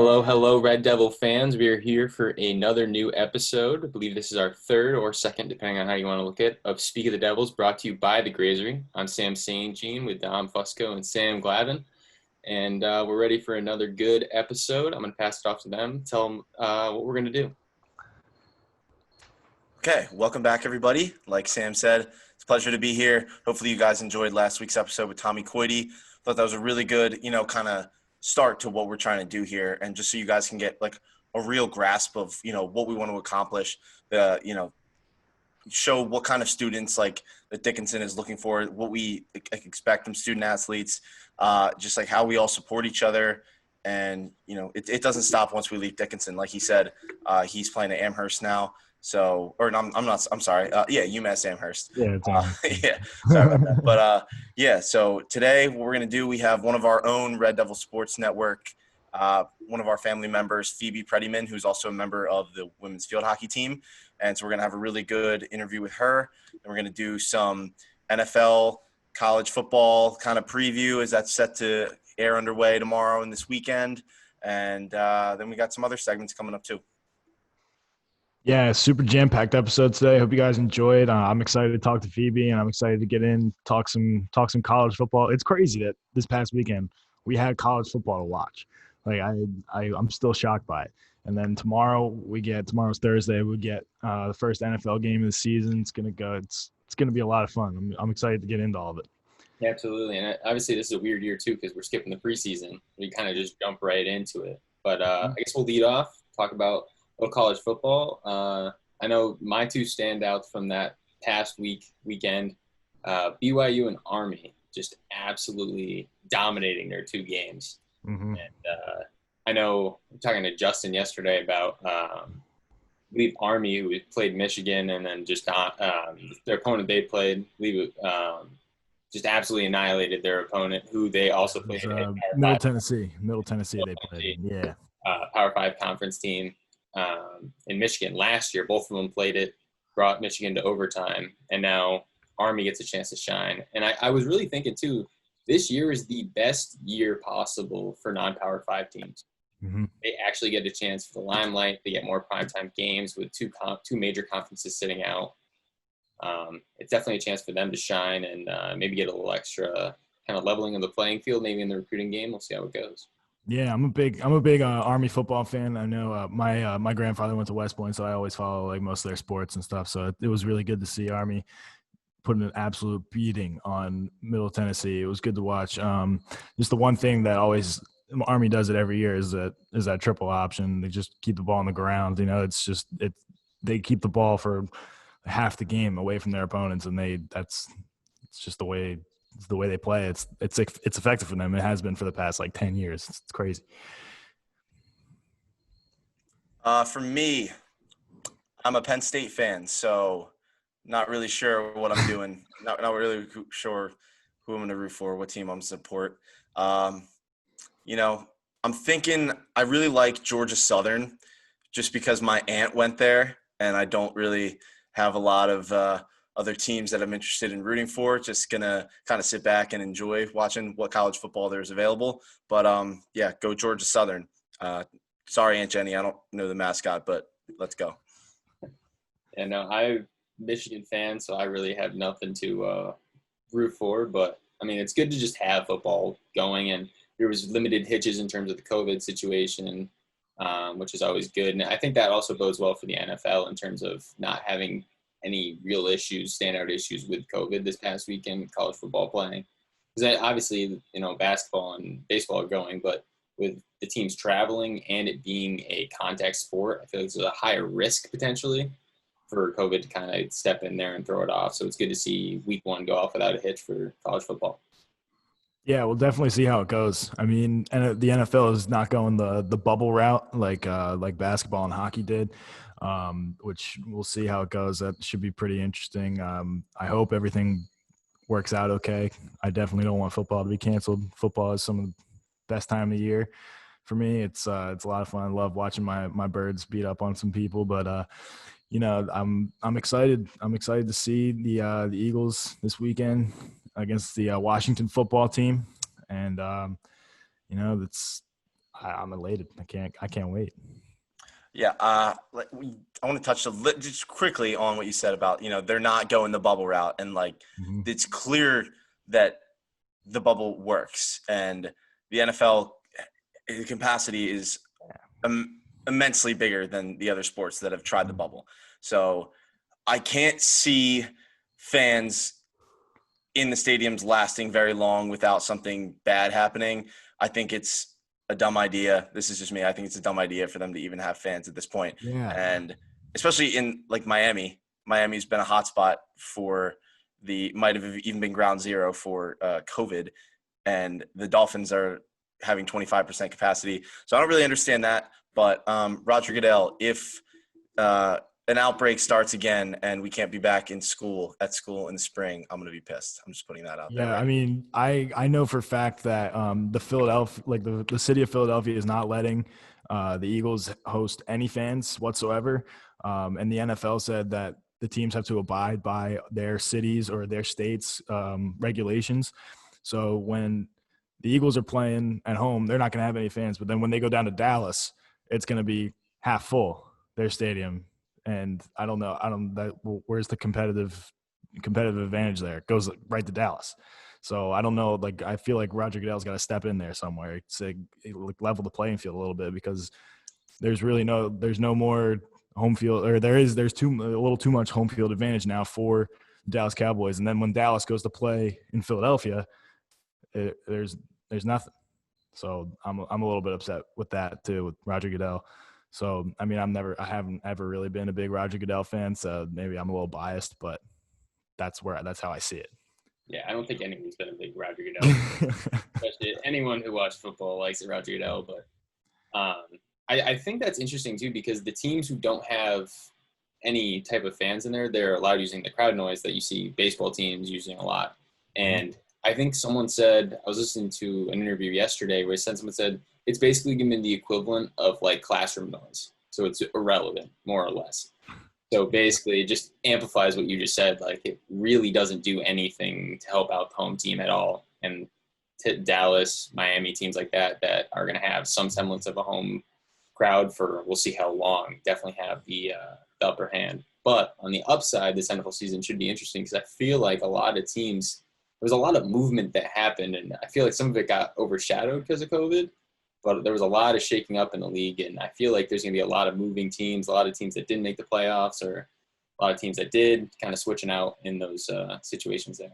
Hello, hello, Red Devil fans. We are here for another new episode. I believe this is our third or second, depending on how you want to look at it, of Speak of the Devils, brought to you by The Grazery. I'm Sam St. Jean with Dom Fusco and Sam Glavin, and we're ready for another good episode. I'm going to pass it off to them, tell them what we're going to do. Okay, welcome back, everybody. Like Sam said, it's a pleasure to be here. Hopefully you guys enjoyed last week's episode with Tommy Coity. Thought that was a really good, kind of start to what we're trying to do here. And just so you guys can get like a real grasp of, what we want to accomplish, show what kind of students like that Dickinson is looking for, what we expect from student athletes, just like how we all support each other. And, it doesn't stop once we leave Dickinson. Like he said, he's playing at Amherst now. So, or no, I'm sorry. UMass Amherst. Yeah, it's Amherst. Yeah, sorry about that. But so today what we're going to do, we have one of our own Red Devil Sports Network, one of our family members, Phoebe Prettyman, who's also a member of the women's field hockey team. And so we're going to have a really good interview with her. And we're going to do some NFL, college football kind of preview as that's set to air underway tomorrow and this weekend. And then we got some other segments coming up too. Yeah, super jam-packed episode today. Hope you guys enjoyed. I'm excited to talk to Phoebe, and I'm excited to get in, talk some college football. It's crazy that this past weekend we had college football to watch. Like I'm still shocked by it. And then tomorrow's Thursday. We get the first NFL game of the season. It's gonna be a lot of fun. I'm excited to get into all of it. Yeah, absolutely. And obviously this is a weird year too because we're skipping the preseason. We kind of just jump right into it. But I guess we'll lead off, talk about college football. I know my two standouts from that past weekend, BYU and Army, just absolutely dominating their two games. Mm-hmm. And I know I'm talking to Justin yesterday about I believe Army, who played Michigan, and then just their opponent they played, just absolutely annihilated their opponent, who they also played. Middle Tennessee they played. Yeah. Power 5 conference team. In Michigan last year, both of them played it, brought Michigan to overtime, and now Army gets a chance to shine. And I was really thinking too, this year is the best year possible for non-Power 5 teams. Mm-hmm. They actually get a chance for the limelight. They get more primetime games with two major conferences sitting out. It's definitely a chance for them to shine and maybe get a little extra kind of leveling of the playing field, maybe in the recruiting game. We'll see how it goes. Yeah, I'm a big Army football fan. I know my grandfather went to West Point, so I always follow like most of their sports and stuff. So it was really good to see Army putting an absolute beating on Middle Tennessee. It was good to watch. Just the one thing that always Army does it every year is that triple option. They just keep the ball on the ground. They keep the ball for half the game away from their opponents, and it's just the way. It's the way they play. It's effective for them. It has been for the past 10 years. It's crazy. For me, I'm a Penn State fan, so not really sure what I'm doing. not really sure who I'm going to root for, what team I'm going to support. I'm thinking I really like Georgia Southern just because my aunt went there, and I don't really have a lot of other teams that I'm interested in rooting for. Just gonna kind of sit back and enjoy watching what college football there's available. But go Georgia Southern. Sorry, Aunt Jenny, I don't know the mascot, but let's go. And I'm a Michigan fan, so I really have nothing to root for. But I mean, it's good to just have football going, and there was limited hitches in terms of the COVID situation, which is always good. And I think that also bodes well for the NFL in terms of not having any real standout issues with COVID this past weekend, college football playing. Because obviously, basketball and baseball are going, but with the teams traveling and it being a contact sport, I feel like there's a higher risk potentially for COVID to kind of step in there and throw it off. So it's good to see week one go off without a hitch for college football. Yeah, we'll definitely see how it goes. I mean, and the NFL is not going the bubble route like basketball and hockey did. Which we'll see how it goes. That should be pretty interesting. I hope everything works out okay. I definitely don't want football to be canceled. Football is some of the best time of the year for me. It's a lot of fun. I love watching my birds beat up on some people, but I'm excited. I'm excited to see the Eagles this weekend against the Washington football team, and I'm elated. I can't wait. Yeah, I want to touch just quickly on what you said about, they're not going the bubble route, and Mm-hmm. it's clear that the bubble works, and the NFL capacity is immensely bigger than the other sports that have tried the bubble. So I can't see fans in the stadiums lasting very long without something bad happening. I think it's a dumb idea. This is just me. I think it's a dumb idea for them to even have fans at this point. Yeah. And especially in Miami. Miami's been a hotspot for might have even been ground zero for COVID. And the Dolphins are having 25% capacity. So I don't really understand that. But Roger Goodell, if an outbreak starts again and we can't be back at school in the spring, I'm going to be pissed. I'm just putting that out there. Yeah, Right? I mean, I know for a fact that the Philadelphia, the city of Philadelphia, is not letting the Eagles host any fans whatsoever. And the NFL said that the teams have to abide by their cities or their states' regulations. So when the Eagles are playing at home, they're not going to have any fans. But then when they go down to Dallas, it's going to be half full, their stadium. And I don't know. Where's the competitive advantage there? It goes right to Dallas. So I don't know. I feel like Roger Goodell's got to step in there somewhere to level the playing field a little bit, because there's no more home field, or there's a little too much home field advantage now for Dallas Cowboys. And then when Dallas goes to play in Philadelphia, there's nothing. So I'm a little bit upset with that too, with Roger Goodell. So, I mean, I haven't ever really been a big Roger Goodell fan, so maybe I'm a little biased, but that's how I see it. Yeah, I don't think anyone's been a big Roger Goodell fan. Especially anyone who watched football likes it, Roger Goodell. But I think that's interesting too, because the teams who don't have any type of fans in there, they're allowed using the crowd noise that you see baseball teams using a lot. And I think someone said, I was listening to an interview yesterday where someone said it's basically going to be the equivalent of classroom noise. So it's irrelevant, more or less. So basically it just amplifies what you just said. It really doesn't do anything to help out the home team at all. And Dallas, Miami, teams like that are going to have some semblance of a home crowd for, we'll see how long, definitely have the upper hand. But on the upside, this NFL season should be interesting, because I feel like a lot of teams, there was a lot of movement that happened, and I feel like some of it got overshadowed because of COVID, but there was a lot of shaking up in the league, and I feel like there's going to be a lot of moving teams, a lot of teams that didn't make the playoffs, or a lot of teams that did, kind of switching out in those situations there.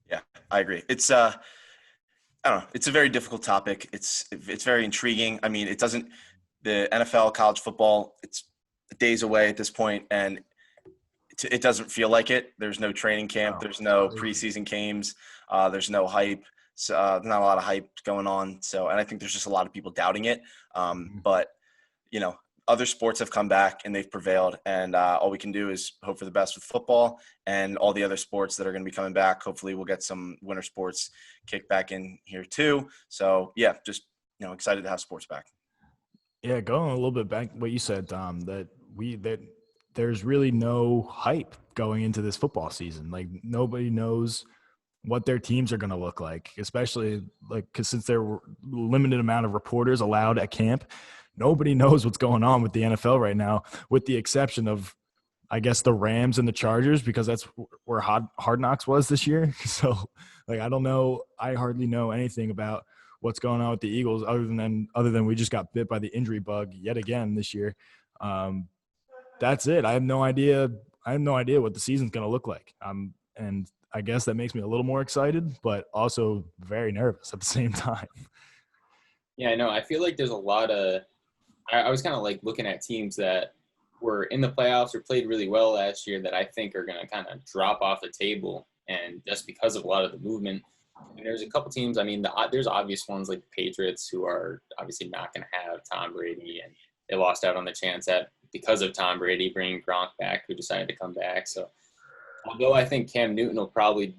Yeah, I agree. It's I don't know. It's a very difficult topic. It's very intriguing. I mean, the NFL, college football, it's days away at this point, and it doesn't feel like it. There's no training camp. There's no preseason games. There's no hype. So not a lot of hype going on. So, and I think there's just a lot of people doubting it. But other sports have come back and they've prevailed, and all we can do is hope for the best with football and all the other sports that are going to be coming back. Hopefully we'll get some winter sports kicked back in here too. So yeah, just, excited to have sports back. Yeah. Going a little bit back what you said, Dom, that there's really no hype going into this football season. Nobody knows what their teams are going to look like, especially because since there were limited amount of reporters allowed at camp, nobody knows what's going on with the NFL right now, with the exception of, I guess, the Rams and the Chargers, because that's where Hard Knocks was this year. So I don't know. I hardly know anything about what's going on with the Eagles other than we just got bit by the injury bug yet again this year. That's it. I have no idea. What the season's going to look like. And I guess that makes me a little more excited, but also very nervous at the same time. Yeah, I know. I feel like there's a lot of – I was kind of looking at teams that were in the playoffs or played really well last year that I think are going to kind of drop off the table, and just because of a lot of the movement. And there's a couple teams, I mean, there's obvious ones like the Patriots, who are obviously not going to have Tom Brady, and they lost out on the chance at, because of Tom Brady bringing Gronk back, who decided to come back. So although I think Cam Newton will probably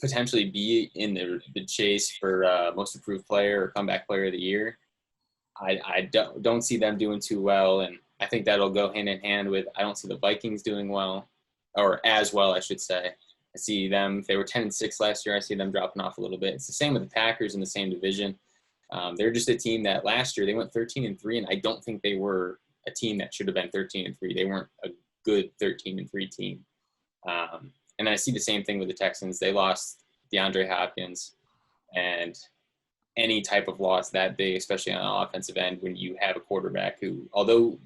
potentially be in the chase for most improved player or comeback player of the year, I don't see them doing too well. And I think that'll go hand in hand with, I don't see the Vikings doing well, or as well, I should say. I see them, if they were 10-6 last year, I see them dropping off a little bit. It's the same with the Packers in the same division. They're just a team that last year they went 13-3, and I don't think they were a team that should have been 13-3. They weren't a good 13-3 team. And I see the same thing with the Texans. They lost DeAndre Hopkins, and any type of loss that big, especially on the offensive end, when you have a quarterback who, although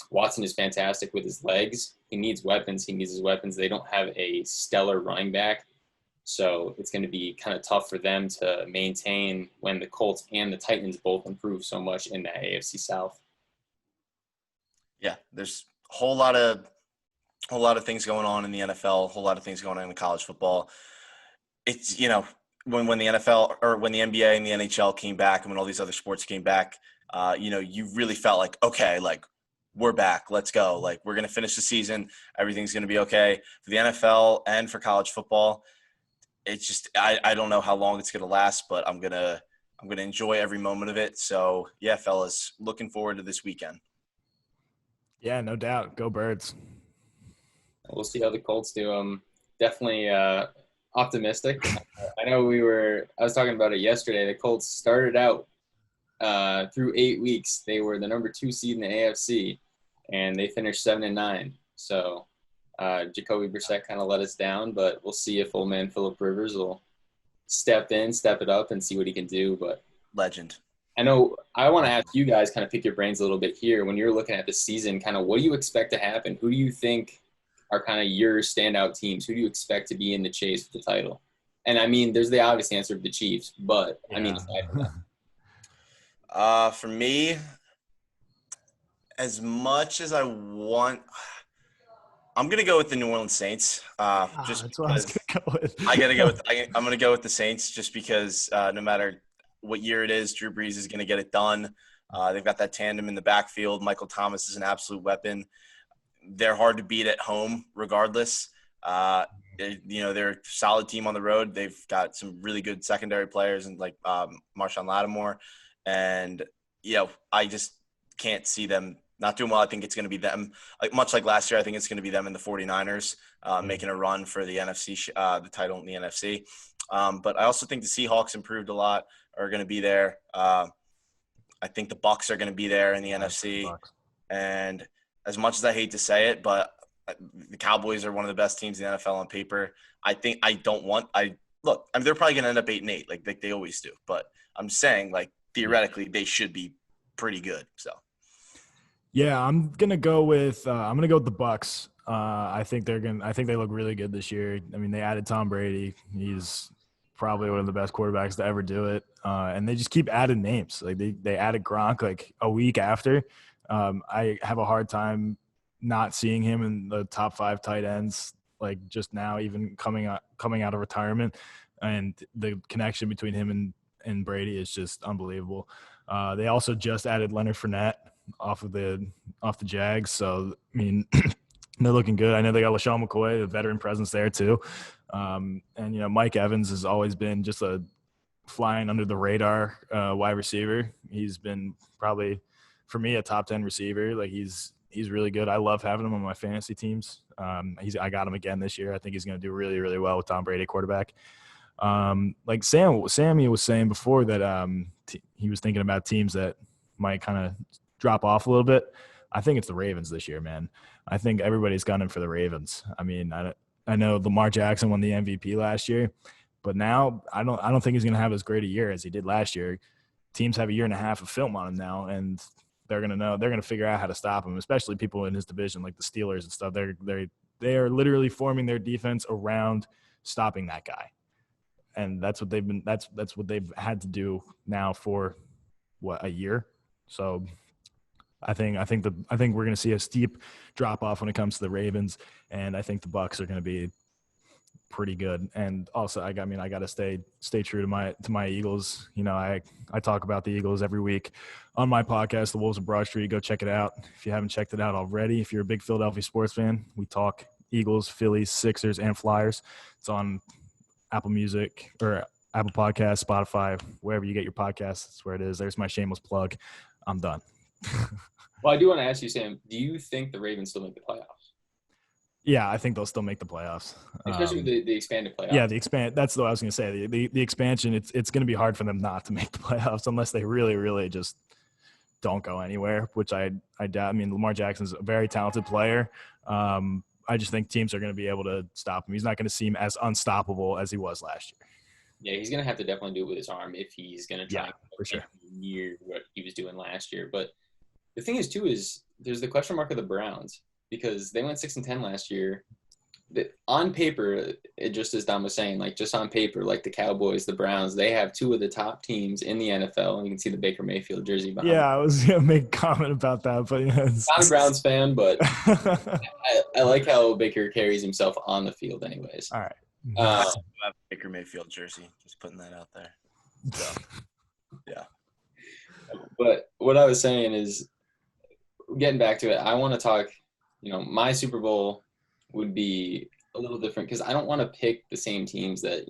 Watson is fantastic with his legs, he needs weapons. He needs his weapons. They don't have a stellar running back. So it's going to be kind of tough for them to maintain when the Colts and the Titans both improve so much in the AFC South. Yeah, there's a whole lot of things going on in the NFL, a whole lot of things going on in college football. It's, when the NFL or when the NBA and the NHL came back and when all these other sports came back, you really felt like, okay, like we're back, let's go. Like we're going to finish the season. Everything's going to be okay for the NFL and for college football. It's just, I don't know how long it's going to last, but I'm going to enjoy every moment of it. So yeah, fellas, looking forward to this weekend. Yeah, no doubt. Go Birds. We'll see how the Colts do. I'm definitely optimistic. I know I was talking about it yesterday. The Colts started out through 8 weeks. They were the number 2 seed in the AFC, and they finished 7-9. So Jacoby Brissett kind of let us down, but we'll see if old man Phillip Rivers will step it up and see what he can do. But legend. I know I want to ask you guys, kind of pick your brains a little bit here. When you're looking at the season, kind of what do you expect to happen? Who do you think are kind of your standout teams? Who do you expect to be in the chase for the title? And I mean, there's the obvious answer of the Chiefs, but I mean, aside from that. For me, as much as I want, I'm gonna go with the New Orleans Saints. Just that's what I was gonna go with. I'm gonna go with the Saints just because no matter what year it is, Drew Brees is gonna get it done. They've got that tandem in the backfield. Michael Thomas is an absolute weapon. They're hard to beat at home, regardless. They're a solid team on the road. They've got some really good secondary players, and like Marshawn Lattimore, and I just can't see them not doing well. I think it's going to be them, much like last year. I think it's going to be them and the 49ers making a run for the NFC, the title in the NFC. But I also think the Seahawks improved a lot, are going to be there. I think the Bucs are going to be there in the NFC. And as much as I hate to say it, but the Cowboys are one of the best teams in the NFL on paper. They're probably going to end up 8-8 like they always do. But I'm saying, like, theoretically, they should be pretty good. So. Yeah, I'm gonna go with the Bucs. I think they look really good this year. I mean, they added Tom Brady. He's probably one of the best quarterbacks to ever do it. And they just keep adding names. Like they added Gronk like a week after. I have a hard time not seeing him in the top 5 tight ends, like just now, even coming out of retirement, and the connection between him and Brady is just unbelievable. They also just added Leonard Fournette off the Jags. So, I mean, they're looking good. I know they got LaShawn McCoy, the veteran presence there too. And, Mike Evans has always been just a flying under the radar wide receiver. He's been probably, for me, a top 10 receiver. Like he's really good. I love having him on my fantasy teams. I got him again this year. I think he's going to do really, really well with Tom Brady quarterback. Like Sammy was saying before that he was thinking about teams that might kind of drop off a little bit. I think it's the Ravens this year, man. I think everybody's gunning for the Ravens. I mean, I know Lamar Jackson won the MVP last year, but now I don't think he's going to have as great a year as he did last year. Teams have a year and a half of film on him now, and they're going to figure out how to stop him, especially people in his division like the Steelers and stuff. They are literally forming their defense around stopping that guy. And that's what they've had to do now for a year. So I think we're going to see a steep drop off when it comes to the Ravens, and I think the Bucs are going to be pretty good. And also, I got to stay true to my Eagles. I talk about the Eagles every week on my podcast, The Wolves of Broad Street. Go check it out if you haven't checked it out already. If you're a big Philadelphia sports fan, we talk Eagles, Phillies, Sixers, and Flyers. It's on Apple Music or Apple Podcasts, Spotify, wherever you get your podcasts. That's where it is. There's my shameless plug. I'm done. Well, I do want to ask you, Sam, do you think the Ravens still make the playoffs? Yeah, I think they'll still make the playoffs. Especially the expanded playoffs. Yeah, that's what I was going to say. The expansion, it's going to be hard for them not to make the playoffs unless they really, really just don't go anywhere, which I doubt. I mean, Lamar Jackson's a very talented player. I just think teams are going to be able to stop him. He's not going to seem as unstoppable as he was last year. Yeah, he's going to have to definitely do it with his arm if he's going to try Yeah, for sure. near what he was doing last year. But the thing is, too, is there's the question mark of the Browns because they went 6-10 last year. On paper, it just as Dom was saying, like just on paper, like the Cowboys, the Browns, they have two of the top teams in the NFL. And you can see the Baker Mayfield jersey behind. Yeah, I was gonna make a comment about that, but not a Browns fan, but I like how Baker carries himself on the field, anyways. All right. I have a Baker Mayfield jersey. Just putting that out there. So, yeah. But what I was saying is, getting back to it, I want to talk. My Super Bowl would be a little different because I don't want to pick the same teams that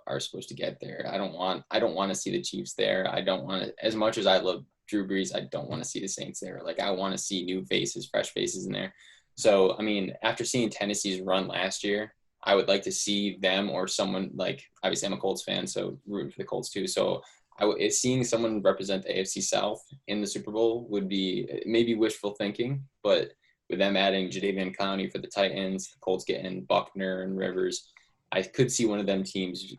are supposed to get there. I don't want to see the Chiefs there. I don't want to, as much as I love Drew Brees, I don't want to see the Saints there. Like I want to see new faces, fresh faces in there. So I mean, after seeing Tennessee's run last year, I would like to see them or someone like, obviously I'm a Colts fan, so rooting for the Colts too. So seeing someone represent the AFC South in the Super Bowl would be maybe wishful thinking, but with them adding Jadeveon Clowney for the Titans, the Colts getting Buckner and Rivers, I could see one of them teams,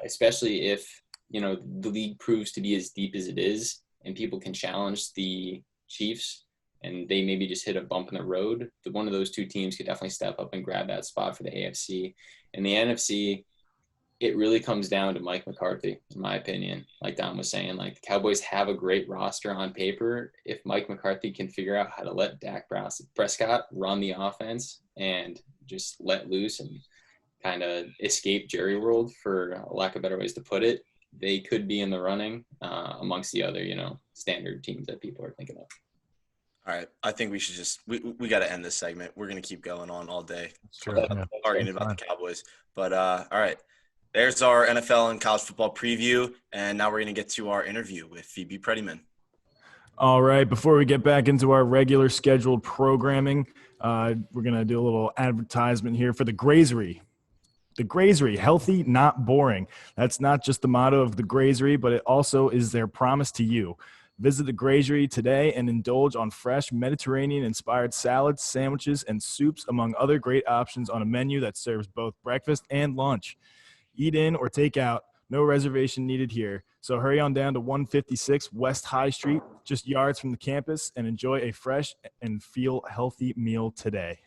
especially if, the league proves to be as deep as it is and people can challenge the Chiefs and they maybe just hit a bump in the road. One of those two teams could definitely step up and grab that spot for the AFC. And the NFC, it really comes down to Mike McCarthy, in my opinion. Like Don was saying, like the Cowboys have a great roster on paper. If Mike McCarthy can figure out how to let Dak Prescott run the offense and just let loose and kind of escape Jerry World, for lack of better ways to put it, they could be in the running amongst the other, standard teams that people are thinking of. All right. I think we should we got to end this segment. We're going to keep going on all day. Sure. Arguing about the Cowboys. But all right. There's our NFL and college football preview, and now we're going to get to our interview with Phoebe Prettyman. All right, before we get back into our regular scheduled programming, we're going to do a little advertisement here for the Grazery. The Grazery, healthy, not boring. That's not just the motto of the Grazery, but it also is their promise to you. Visit the Grazery today and indulge on fresh Mediterranean-inspired salads, sandwiches, and soups, among other great options on a menu that serves both breakfast and lunch. Eat in or take out. No reservation needed here. So hurry on down to 156 West High Street, just yards from the campus, and enjoy a fresh and feel healthy meal today.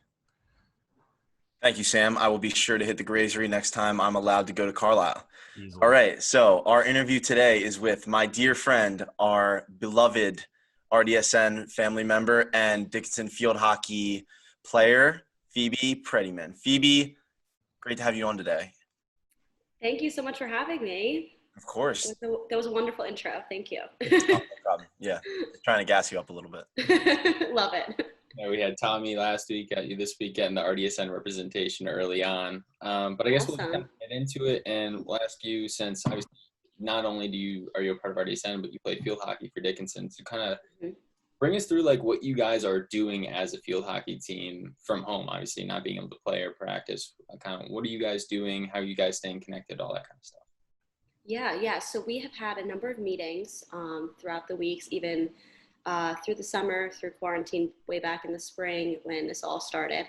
Thank you, Sam. I will be sure to hit the Grazery next time I'm allowed to go to Carlile. Easily. All right. So our interview today is with my dear friend, our beloved RDSN family member and Dickinson field hockey player, Phoebe Prettyman. Phoebe, great to have you on today. Thank you so much for having me. Of course. That was a wonderful intro. Thank you. No problem. Yeah. Trying to gas you up a little bit. Love it. Yeah, we had Tommy last week, got you this week getting the RDSN representation early on. But I guess Awesome. We'll kind of get into it, and we'll ask you, since obviously not only are you a part of RDSN, but you play field hockey for Dickinson, to kind of bring us through like what you guys are doing as a field hockey team from home, obviously not being able to play or practice. Kind of what are you guys doing? How are you guys staying connected? All that kind of stuff. Yeah. So we have had a number of meetings throughout the weeks, even through the summer, through quarantine, way back in the spring when this all started.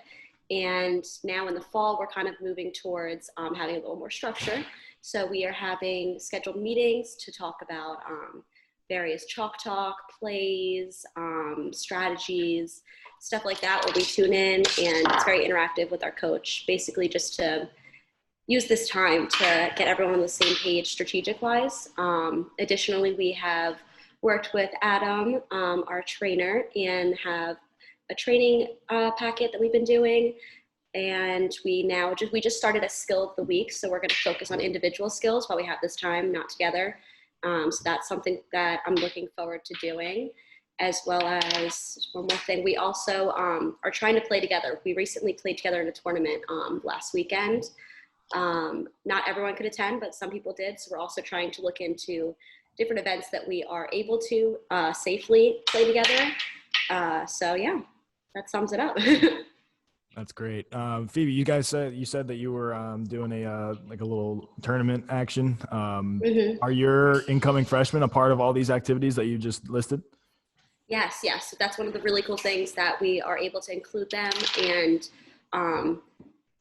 And now in the fall, we're kind of moving towards having a little more structure. So we are having scheduled meetings to talk about various chalk talk, plays, strategies, stuff like that, where we tune in, and it's very interactive with our coach, basically just to use this time to get everyone on the same page strategic-wise. Additionally, we have worked with Adam, our trainer, and have a training packet that we've been doing. And we just started a skill of the week. So we're going to focus on individual skills while we have this time not together. So that's something that I'm looking forward to doing, as well as one more thing. We also are trying to play together. We recently played together in a tournament last weekend. Not everyone could attend, but some people did. So we're also trying to look into different events that we are able to safely play together. So yeah, that sums it up. That's great. Phoebe, you said that you were doing a like a little tournament action. Mhm. Are your incoming freshmen a part of all these activities that you just listed? Yes, yes. So that's one of the really cool things that we are able to include them and um,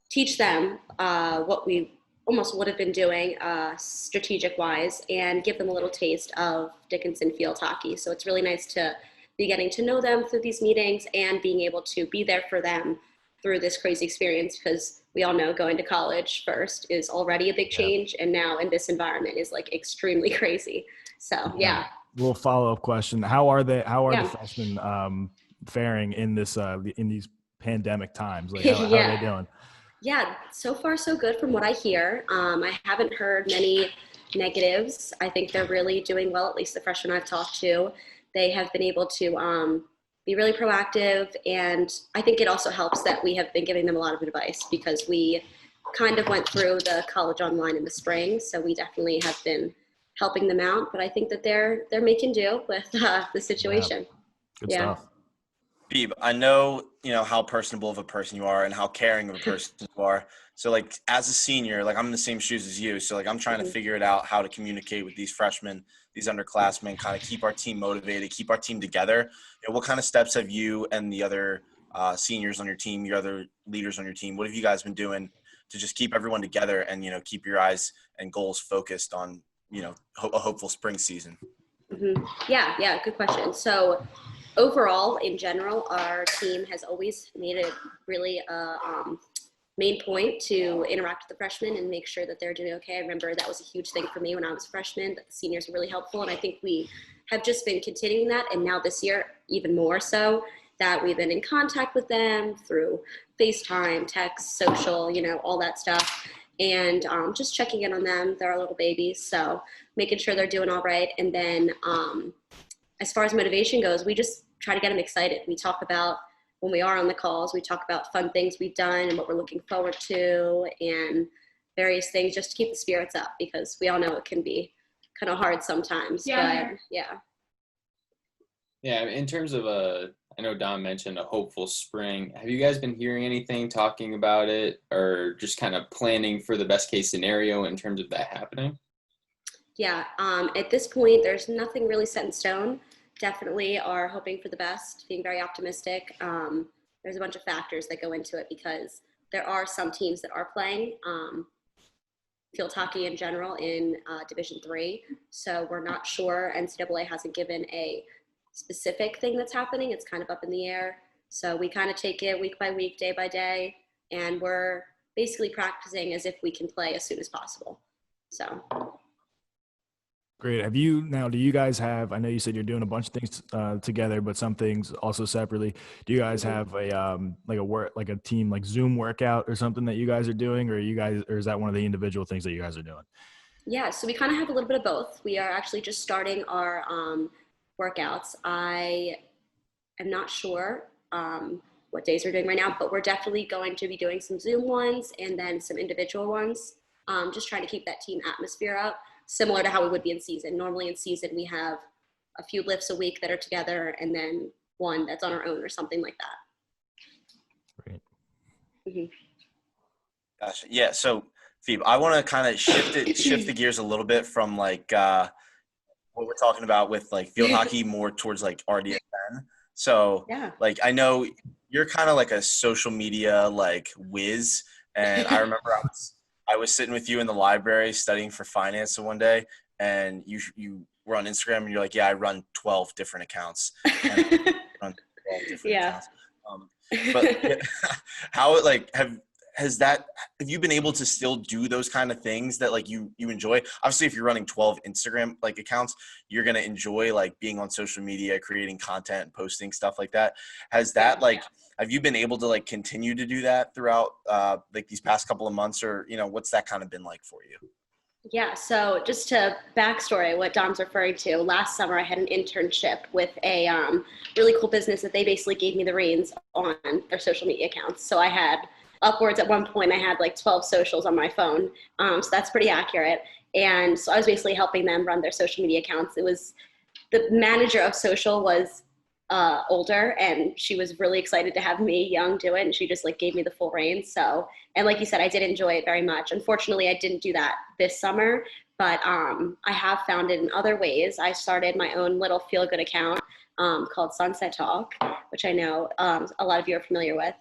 teach them what we almost would have been doing strategic wise and give them a little taste of Dickinson field hockey. So it's really nice to be getting to know them through these meetings and being able to be there for them through this crazy experience, because we all know going to college first is already a big Yeah. change, and now in this environment is like extremely crazy. So yeah. Little follow-up question. How are the Yeah. freshmen faring in these pandemic times? Like how are Yeah. they doing? Yeah, so far so good from what I hear. I haven't heard many negatives. I think they're really doing well, at least the freshmen I've talked to. They have been able to be really proactive, and I think it also helps that we have been giving them a lot of advice because we kind of went through the college online in the spring, so we definitely have been helping them out. But I think that they're making do with the Yeah, situation. good Yeah. stuff. Phoebe, I know, how personable of a person you are and how caring of a person you are. So like as a senior, like I'm in the same shoes as you. So like I'm trying to Mhm. figure it out how to communicate with these freshmen, these underclassmen, kind of keep our team motivated, keep our team together. What kind of steps have you and the other seniors on your team, your other leaders on your team, what have you guys been doing to just keep everyone together and, keep your eyes and goals focused on, a hopeful spring season? Yeah, good question. So overall, in general, our team has always made it really a main point to interact with the freshmen and make sure that they're doing okay. I remember that was a huge thing for me when I was a freshman, that the seniors were really helpful. And I think we have just been continuing that. And now this year, even more so, that we've been in contact with them through FaceTime, text, social, all that stuff. And just checking in on them. They're our little babies. So making sure they're doing all right. And then as far as motivation goes, we just try to get them excited. We talk about, when we are on the calls, we talk about fun things we've done and what we're looking forward to and various things just to keep the spirits up, because we all know it can be kind of hard sometimes. Yeah. But yeah. Yeah, in terms of I know Don mentioned a hopeful spring. Have you guys been hearing anything, talking about it, or just kind of planning for the best case scenario in terms of that happening? Yeah, at this point, there's nothing really set in stone. Definitely are hoping for the best, being very optimistic. There's a bunch of factors that go into it because there are some teams that are playing field hockey in general in Division III. So we're not sure. NCAA hasn't given a specific thing that's happening. It's kind of up in the air. So we kind of take it week by week, day by day, and we're basically practicing as if we can play as soon as possible. So. Great. Do you guys have, I know you said you're doing a bunch of things together, but some things also separately. Do you guys have like a team, like Zoom workout or something that you guys are doing, or is that one of the individual things that you guys are doing? Yeah, so we kind of have a little bit of both. We are actually just starting our workouts. I am not sure what days we're doing right now, but we're definitely going to be doing some Zoom ones and then some individual ones, just trying to keep that team atmosphere up, similar to how we would be in season. Normally in season, we have a few lifts a week that are together and then one that's on our own or something like that. Great. Mm-hmm. Gotcha. Yeah. So, Phoebe, I want to kind of shift the gears a little bit from like what we're talking about with like field hockey more towards like RDSN. So, Yeah. like I know you're kind of like a social media like whiz, and I remember I was sitting with you in the library studying for finance one day, and you were on Instagram and you're like, yeah, I run 12 different accounts. And I run 12 different accounts. But how have you been able to still do those kind of things that like you enjoy? Obviously, if you're running 12 Instagram like accounts, you're going to enjoy like being on social media, creating content, and posting stuff like that. Have you been able to like continue to do that throughout like these past couple of months, or what's that kind of been like for you? Yeah, so just to backstory what Dom's referring to, last summer I had an internship with a really cool business that they basically gave me the reins on their social media accounts. So I had upwards at one point, I had like 12 socials on my phone. So that's pretty accurate. And so I was basically helping them run their social media accounts. The manager of social was older, and she was really excited to have me young do it, and she just like gave me the full reins. So, and like you said, I did enjoy it very much. Unfortunately, I didn't do that this summer, but I have found it in other ways. I started my own little feel-good account called Sunset Talk, which I know a lot of you are familiar with.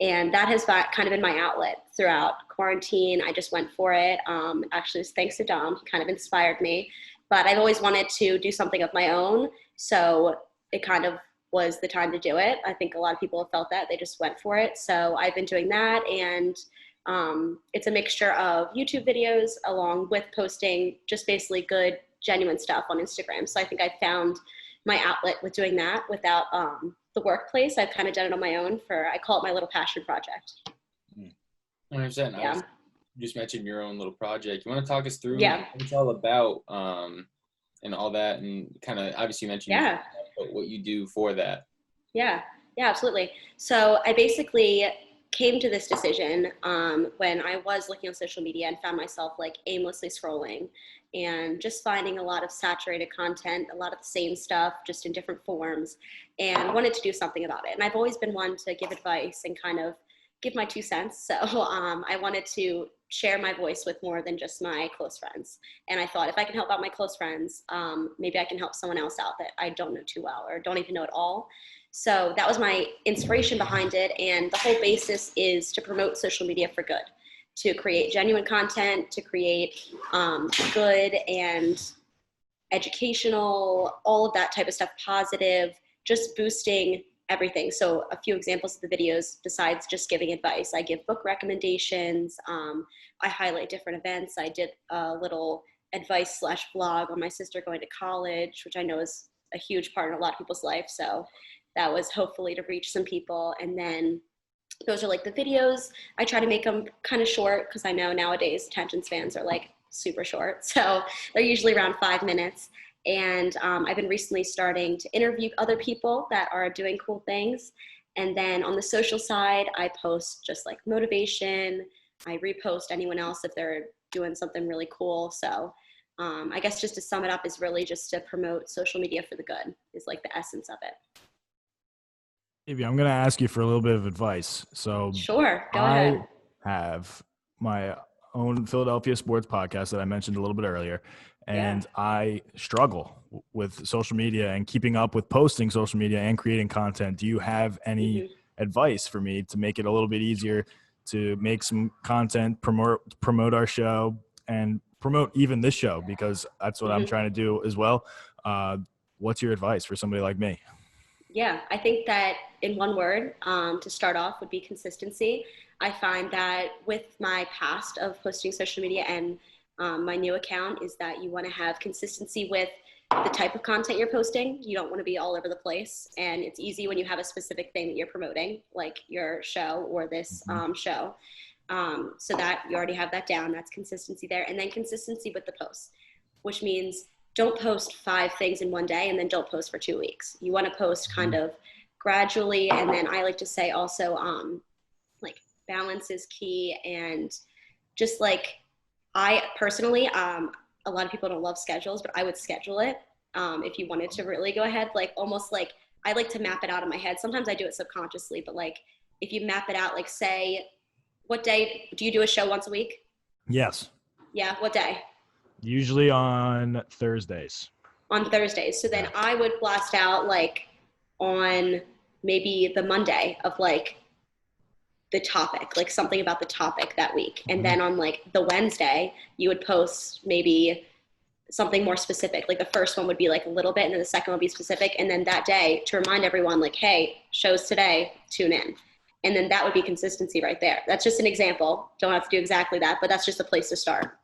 And that has kind of been my outlet throughout quarantine. I just went for it. Actually, it was thanks to Dom. He kind of inspired me. But I've always wanted to do something of my own. So it kind of was the time to do it. I think a lot of people have felt that. They just went for it. So I've been doing that. And it's a mixture of YouTube videos along with posting just basically good, genuine stuff on Instagram. So I think I found my outlet with doing that without the workplace. I've kind of done it on my own I call it my little passion project. 100%. Yeah. You just mentioned your own little project. You want to talk us through Yeah. what it's all about and all that, and kind of obviously you mentioned what you do for that. Yeah, absolutely. So I basically came to this decision when I was looking on social media and found myself like aimlessly scrolling and just finding a lot of saturated content, a lot of the same stuff, just in different forms, and wanted to do something about it. And I've always been one to give advice and kind of give my 2 cents. So I wanted to share my voice with more than just my close friends. And I thought if I can help out my close friends, maybe I can help someone else out that I don't know too well or don't even know at all. So that was my inspiration behind it. And the whole basis is to promote social media for good, to create genuine content, to create good and educational, all of that type of stuff, positive, just boosting everything. So a few examples of the videos besides just giving advice. I give book recommendations. I highlight different events. I did a little advice/vlog on my sister going to college, which I know is a huge part in a lot of people's life. So that was hopefully to reach some people. And then those are like the videos. I try to make them kind of short because I know nowadays attention spans are like super short. So they're usually around 5 minutes. And I've been recently starting to interview other people that are doing cool things. And then on the social side, I post just like motivation. I repost anyone else if they're doing something really cool. So I guess just to sum it up is really just to promote social media for the good is like the essence of it. Maybe I'm going to ask you for a little bit of advice. So sure, go ahead. I have my own Philadelphia sports podcast that I mentioned a little bit earlier, and I struggle with social media and keeping up with posting social media and creating content. Do you have any advice for me to make it a little bit easier to make some content, promote our show, and promote even this show, because that's what I'm trying to do as well. What's your advice for somebody like me? Yeah, I think that in one word, to start off would be consistency. I find that with my past of posting social media and my new account is that you want to have consistency with the type of content you're posting. You don't want to be all over the place. And it's easy when you have a specific thing that you're promoting, like your show or this show. So that you already have that down. That's consistency there. And then consistency with the posts, which means don't post 5 things in one day and then don't post for 2 weeks. You want to post kind of gradually. And then I like to say also like balance is key. And just like I personally, a lot of people don't love schedules, but I would schedule it if you wanted to really go ahead, like almost like I like to map it out in my head. Sometimes I do it subconsciously, but like if you map it out, like say, what day do you do a show once a week? Yes. Yeah. What day? Usually on Thursdays. On Thursdays. So then I would blast out like on maybe the Monday of like the topic, like something about the topic that week. And then on like the Wednesday, you would post maybe something more specific. Like the first one would be like a little bit and then the second would be specific. And then that day to remind everyone like, hey, shows today, tune in. And then that would be consistency right there. That's just an example. Don't have to do exactly that, but that's just a place to start.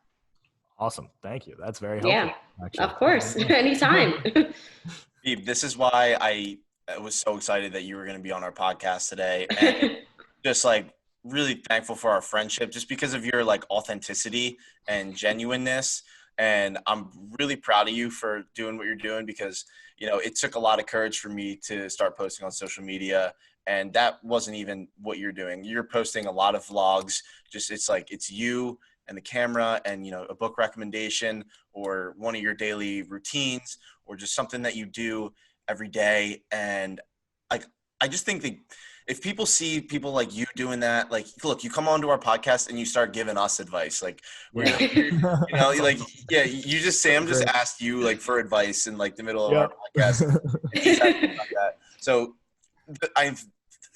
Awesome. Thank you. That's very helpful. Yeah, actually. of course. Anytime. Steve, this is why I was so excited that you were going to be on our podcast today. And just like really thankful for our friendship just because of your like authenticity and genuineness. And I'm really proud of you for doing what you're doing because, you know, it took a lot of courage for me to start posting on social media. And that wasn't even what you're doing. You're posting a lot of vlogs. Just it's like it's you and the camera and, you know, a book recommendation or one of your daily routines or just something that you do every day. And I just think that if people see people like you doing that, like, look, you come onto our podcast and you start giving us advice, like, we're Yeah. like, yeah, you just say, I'm just asked you like for advice in like the middle of our Yep. podcast. And he's asking about that. So I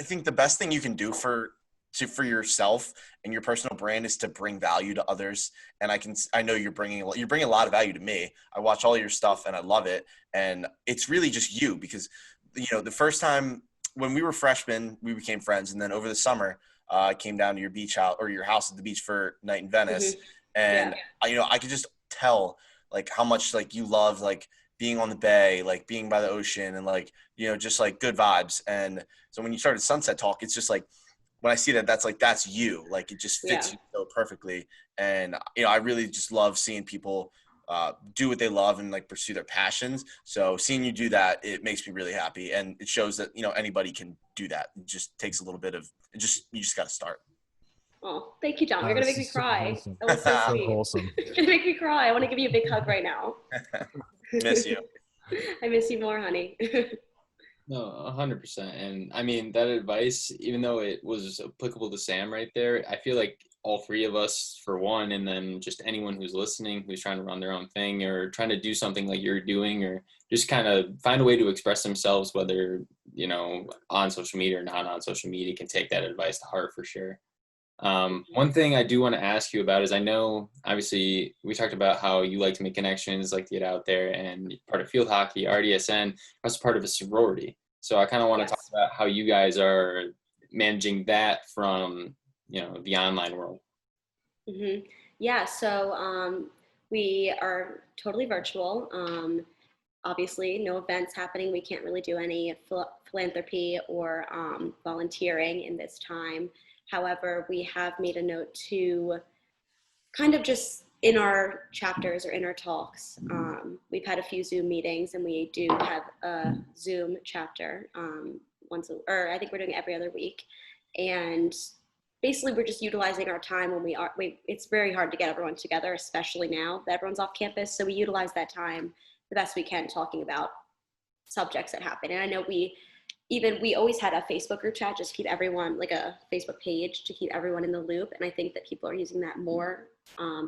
think the best thing you can do for yourself and your personal brand is to bring value to others. And I know you're bringing a lot of value to me. I watch all your stuff and I love it. And it's really just you, because, the first time when we were freshmen, we became friends. And then over the summer, I came down to your beach house or your house at the beach for a night in Venice. And I could just tell like how much like you love like being on the bay, like being by the ocean, and like, just like good vibes. And so when you started Sunset Talk, it's just like, when I see that, that's you. Like, it just fits you so perfectly. And, I really just love seeing people do what they love and like pursue their passions. So seeing you do that, it makes me really happy. And it shows that, anybody can do that. It just takes a little bit of you just got to start. Oh, thank you, John. You're going to make me cry. So That was so so sweet. wholesome. You're going to make me cry. I want to give you a big hug right now. Miss you. I miss you more, honey. No, 100%. And I mean, that advice, even though it was applicable to Sam right there, I feel like all three of us, for one, and then just anyone who's listening, who's trying to run their own thing or trying to do something like you're doing, or just kind of find a way to express themselves, whether, on social media or not on social media, can take that advice to heart for sure. One thing I do want to ask you about is, I know obviously we talked about how you like to make connections, like to get out there, and part of field hockey, RDSN, also part of a sorority. So I kind of want to talk about how you guys are managing that from, the online world. Mm-hmm. Yeah, so we are totally virtual. Obviously, no events happening. We can't really do any philanthropy or volunteering in this time. However, we have made a note to kind of just in our chapters or in our talks, we've had a few Zoom meetings, and we do have a Zoom chapter I think we're doing it every other week. And basically, we're just utilizing our time when it's very hard to get everyone together, especially now that everyone's off campus. So we utilize that time the best we can, talking about subjects that happen. And I know we always had a Facebook group chat, just keep everyone, like a Facebook page to keep everyone in the loop. And I think that people are using that more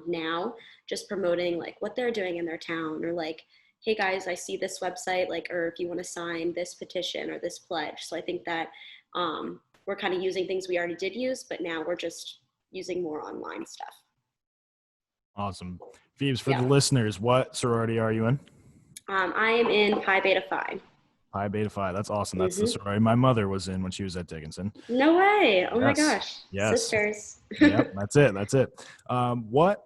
now, just promoting like what they're doing in their town, or like, hey guys, I see this website, like, or if you want to sign this petition or this pledge. So I think that we're kind of using things we already did use, but now we're just using more online stuff. Awesome. Phoebes, for the listeners, what sorority are you in? I am in Pi Beta Phi. Pi Beta Phi. That's awesome. That's the sorority my mother was in when she was at Dickinson. No way. Oh my gosh. Yes. Sisters. Yep. That's it. What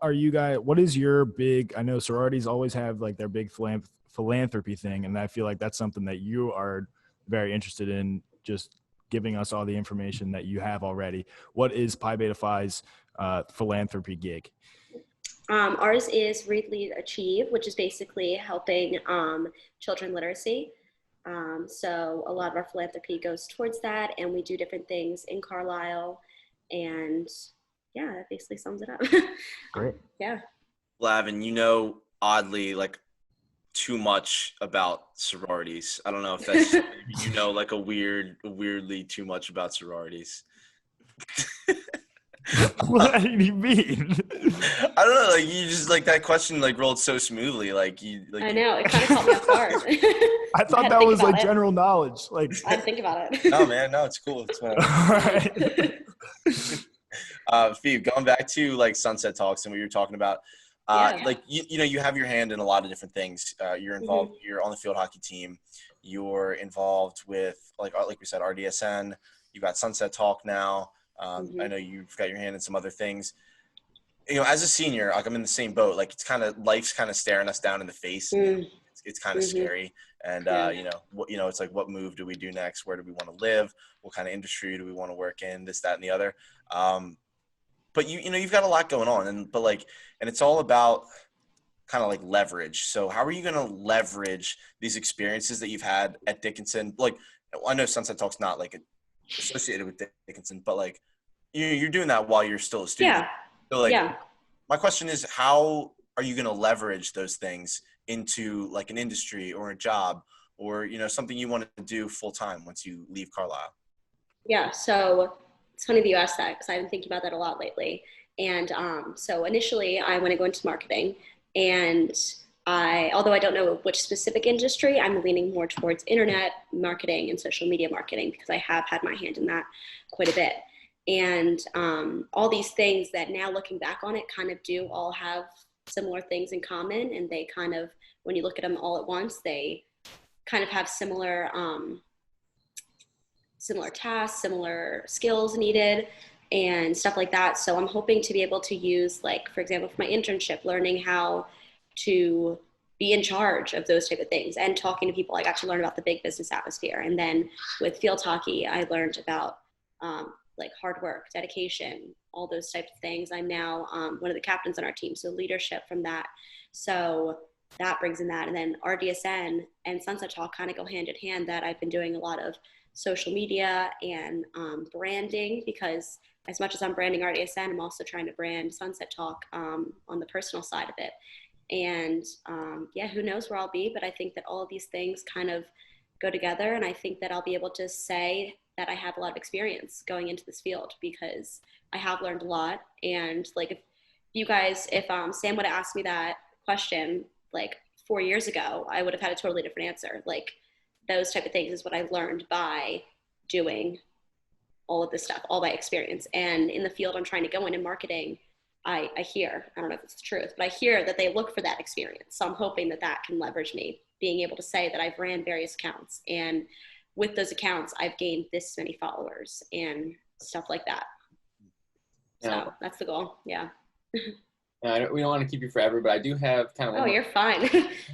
is your big, I know sororities always have like their big philanthropy thing. And I feel like that's something that you are very interested in, just giving us all the information that you have already. What is Pi Beta Phi's philanthropy gig? Ours is Read, Lead, Achieve, which is basically helping children literacy. So a lot of our philanthropy goes towards that, and we do different things in Carlile, and that basically sums it up. Great. Yeah. Lavin, oddly, like too much about sororities. I don't know if that's, like weirdly too much about sororities. What do you mean? I don't know. Like, you just like that question like rolled so smoothly. Like you. Like, I know, it kind of caught me off guard. I thought that was like general knowledge. Like, I had to think about it. No, man. No, it's cool. It's fine. All right. Phoebe, going back to like Sunset Talks and what you're talking about, like you have your hand in a lot of different things. You're involved. Mm-hmm. You're on the field hockey team. You're involved with like we said, RDSN. You've got Sunset Talk now. I know you've got your hand in some other things. As a senior, like I'm in the same boat. Like life's kind of staring us down in the face. It's kind of scary. And it's like, what move do we do next? Where do we want to live? What kind of industry do we want to work in? This, that, and the other. But you've got a lot going on, and it's all about kind of like leverage. So how are you going to leverage these experiences that you've had at Dickinson? Like, I know Sunset Talk's not like associated with Dickinson, but like you're doing that while you're still a student. So my question is, how are you going to leverage those things into like an industry or a job or, something you want to do full time once you leave Carlile? Yeah, so it's funny that you asked that because I've been thinking about that a lot lately. And so initially I want to go into marketing, and although I don't know which specific industry, I'm leaning more towards internet marketing and social media marketing because I have had my hand in that quite a bit. And all these things that now looking back on it kind of do all have similar things in common. And they kind of, when you look at them all at once, they kind of have similar tasks, similar skills needed and stuff like that. So I'm hoping to be able to use, like, for example, for my internship, learning how to be in charge of those type of things and talking to people. I got to learn about the big business atmosphere. And then with field hockey, I learned about like hard work, dedication, all those types of things. I'm now one of the captains on our team, so leadership from that. So that brings in that. And then RDSN and Sunset Talk kind of go hand in hand, that I've been doing a lot of social media and branding, because as much as I'm branding RDSN, I'm also trying to brand Sunset Talk on the personal side of it. And yeah, who knows where I'll be, but I think that all of these things kind of go together. And I think that I'll be able to say that I have a lot of experience going into this field because I have learned a lot. And like, if Sam would have asked me that question like 4 years ago, I would have had a totally different answer. Like, those type of things is what I learned by doing all of this stuff, all my experience. And in the field I'm trying to go in marketing, I hear, I don't know if it's the truth, but I hear that they look for that experience. So I'm hoping that that can leverage me being able to say that I've ran various accounts, and with those accounts, I've gained this many followers and stuff like that. Yeah. So that's the goal. Yeah. We don't want to keep you forever, but I do have kind of one Oh, more. You're fine.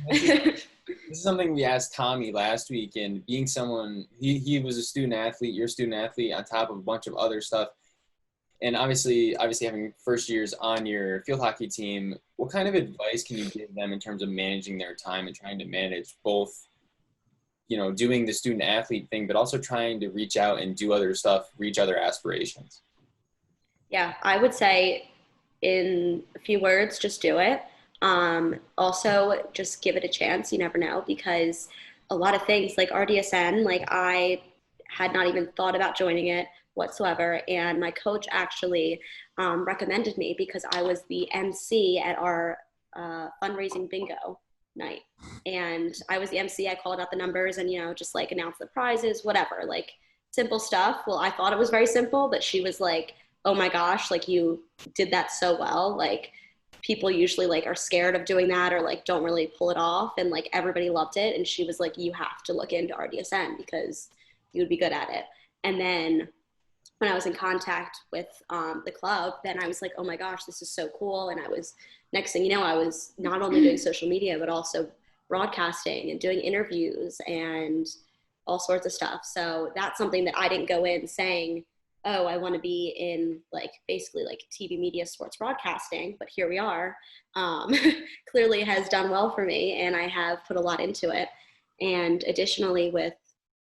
This is something we asked Tommy last week, and being someone, he was a student athlete, you're a student athlete on top of a bunch of other stuff. And obviously having first years on your field hockey team, what kind of advice can you give them in terms of managing their time and trying to manage both, doing the student athlete thing, but also trying to reach out and do other stuff, reach other aspirations? Yeah, I would say in a few words, just do it. Also, just give it a chance. You never know, because a lot of things like RDSN, like I had not even thought about joining it whatsoever. And my coach actually recommended me because I was the MC at our fundraising bingo night. And I was the MC. I called out the numbers and, just like announce the prizes, whatever, like simple stuff. Well, I thought it was very simple, but she was like, oh my gosh, like you did that so well. Like people usually like are scared of doing that or like don't really pull it off. And like everybody loved it. And she was like, you have to look into RDSN because you would be good at it. And then when I was in contact with the club, then I was like, oh my gosh, this is so cool. And next thing you know, I was not only doing social media, but also broadcasting and doing interviews and all sorts of stuff. So that's something that I didn't go in saying, oh, I want to be in like basically like TV media sports broadcasting, but here we are. Clearly it has done well for me and I have put a lot into it. And additionally with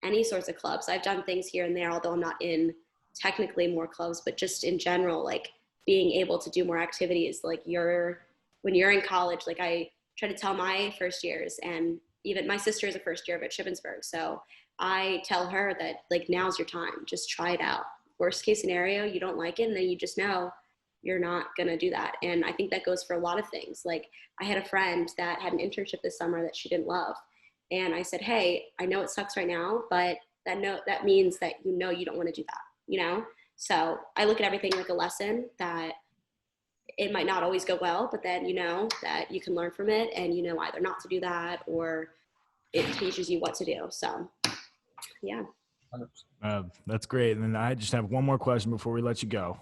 any sorts of clubs, I've done things here and there, although I'm not in technically more clubs, but just in general, like being able to do more activities. Like when you're in college, like I try to tell my first years, and even my sister is a first year at Shippensburg. So I tell her that like, now's your time, just try it out. Worst case scenario, you don't like it, and then you just know you're not going to do that. And I think that goes for a lot of things. Like I had a friend that had an internship this summer that she didn't love. And I said, hey, I know it sucks right now, but that means that you don't want to do that, So I look at everything like a lesson that it might not always go well, but then that you can learn from it and either not to do that or it teaches you what to do. So yeah. That's great. And then I just have one more question before we let you go.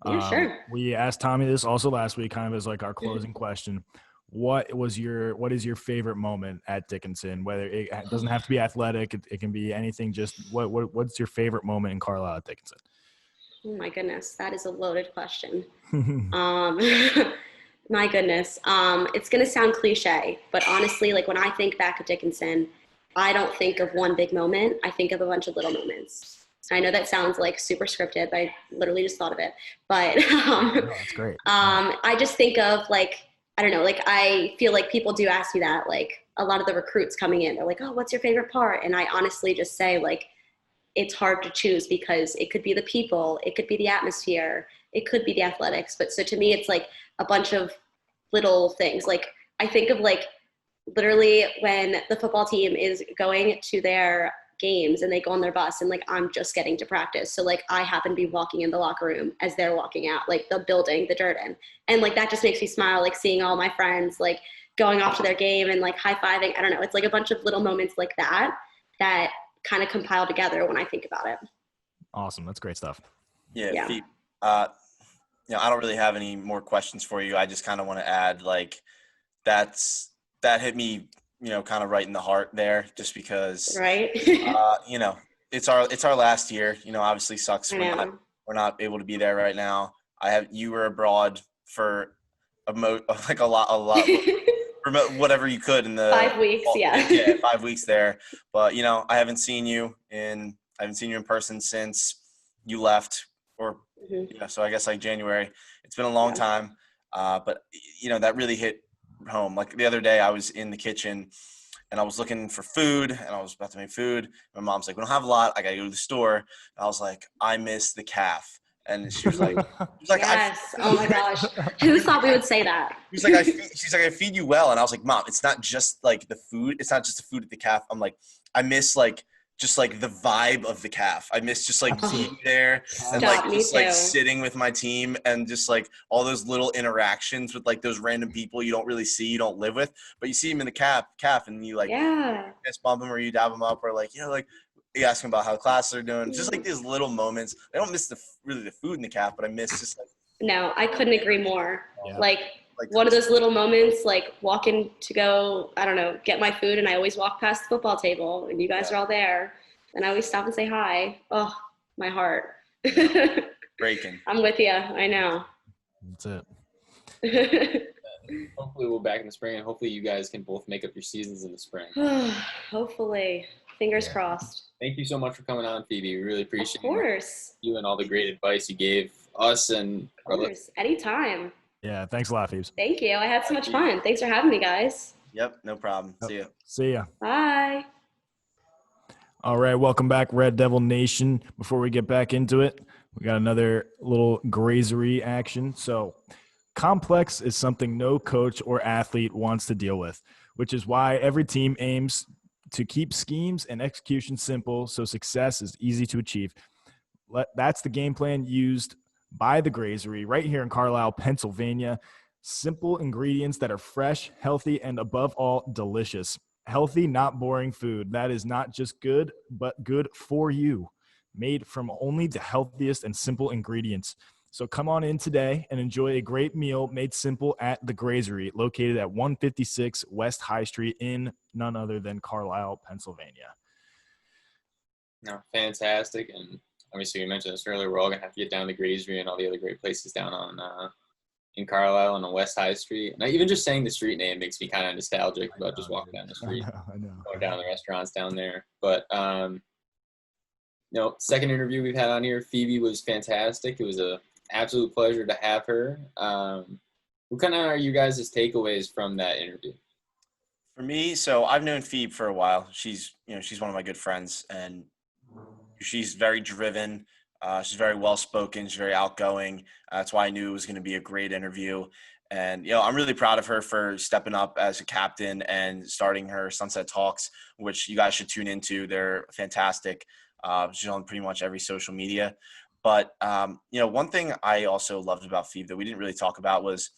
Yeah, sure. We asked Tommy this also last week, kind of as like our closing question. What is your favorite moment at Dickinson? Whether it doesn't have to be athletic, it can be anything. Just what's your favorite moment in Carlile at Dickinson? Oh my goodness, that is a loaded question. My goodness, it's gonna sound cliche, but honestly, like when I think back at Dickinson, I don't think of one big moment. I think of a bunch of little moments. I know that sounds like super scripted, but I literally just thought of it. But that's great. I just think of like, I don't know, like I feel like people do ask me that, like, a lot of the recruits coming in, they're like, oh, what's your favorite part? And I honestly just say, like, it's hard to choose because it could be the people, it could be the atmosphere, it could be the athletics. But so to me, it's like a bunch of little things. Like, I think of like literally when the football team is going to their games and they go on their bus and like I'm just getting to practice. So like I happen to be walking in the locker room as they're walking out, like the building, the Durden. And like that just makes me smile, like seeing all my friends like going off to their game and like high-fiving. I don't know. It's like a bunch of little moments like that that kind of compile together when I think about it. Awesome. That's great stuff. Yeah. I don't really have any more questions for you. I just kind of want to add like that hit me, kind of right in the heart there, just because, right. It's our last year. Obviously sucks. We're not able to be there right now. You were abroad for a lot, for whatever you could in the 5 weeks. Yeah, 5 weeks there. But I haven't seen you in person since you left, or so I guess like January. It's been a long time, but that really hit home. Like the other day, I was in the kitchen and I was looking for food and I was about to make food. My mom's like, we don't have a lot. I got to go to the store. And I was like, I miss the calf. And she was like, yes. Oh my gosh. Who thought we would say that? She's like, I feed you well. And I was like, Mom, it's not just like the food. It's not just the food at the calf. I'm like, I miss like, just like the vibe of the calf. I miss just like being there and like just like sitting with my team and just like all those little interactions with like those random people you don't really see, you don't live with, but you see them in the calf and you like fist bump them or you dab them up or like, like you ask them about how classes are doing. Just like these little moments. I don't miss really the food in the calf, but I miss just like. No, I couldn't agree more. Yeah. Like one of those little moments, like walking to go, I don't know, get my food, and I always walk past the football table, and you guys are all there, and I always stop and say hi. Oh, my heart. Breaking. I'm with you. I know. That's it. Hopefully we'll be back in the spring, and hopefully you guys can both make up your seasons in the spring. Hopefully. Fingers crossed. Thank you so much for coming on, Phoebe. We really appreciate you and all the great advice you gave us and our listeners. Anytime. Yeah, thanks a lot, Phoebes. Thank you. I had so much fun. Thanks for having me, guys. Yep, no problem. See ya. See ya. Bye. All right, welcome back, Red Devil Nation. Before we get back into it, we got another little grazery action. So, complex is something no coach or athlete wants to deal with, which is why every team aims to keep schemes and execution simple so success is easy to achieve. That's the game plan used by the grazery right here in Carlile, Pennsylvania. Simple ingredients that are fresh, healthy, and above all, delicious. Healthy, not boring food. That is not just good, but good for you. Made from only the healthiest and simple ingredients. So come on in today and enjoy a great meal made simple at the Grazery, located at 156 West High Street in none other than Carlile, Pennsylvania. No, fantastic. And obviously, you mentioned this earlier, we're all going to have to get down to the Grazery and all the other great places down on in Carlisle on West High Street. And even just saying the street name makes me kind of nostalgic about just walking down the street, I know. Going down the restaurants down there. But, second interview we've had on here, Phoebe was fantastic. It was a absolute pleasure to have her. What kind of are you guys' takeaways from that interview? For me, so I've known Phoebe for a while. She's one of my good friends, and she's very driven. She's very well-spoken. She's very outgoing. That's why I knew it was going to be a great interview. And, I'm really proud of her for stepping up as a captain and starting her Sunset Talks, which you guys should tune into. They're fantastic. She's on pretty much every social media. But, one thing I also loved about Phoebe that we didn't really talk about was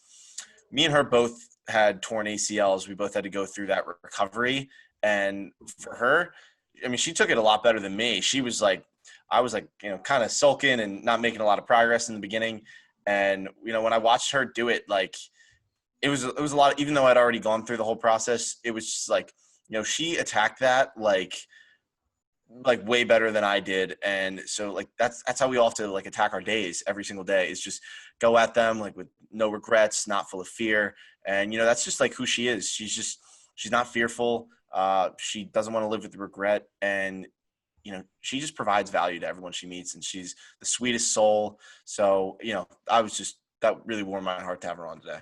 me and her both had torn ACLs. We both had to go through that recovery. And for her, she took it a lot better than me. She was like, I was like, kind of sulking and not making a lot of progress in the beginning. And, when I watched her do it, like it was a lot, even though I'd already gone through the whole process, it was just like, she attacked that like way better than I did. And so like, that's how we all have to like attack our days every single day, is just go at them like with no regrets, not full of fear. And, that's just like who she is. She's not fearful. She doesn't want to live with the regret. And, she just provides value to everyone she meets, and she's the sweetest soul. So, that really warmed my heart to have her on today.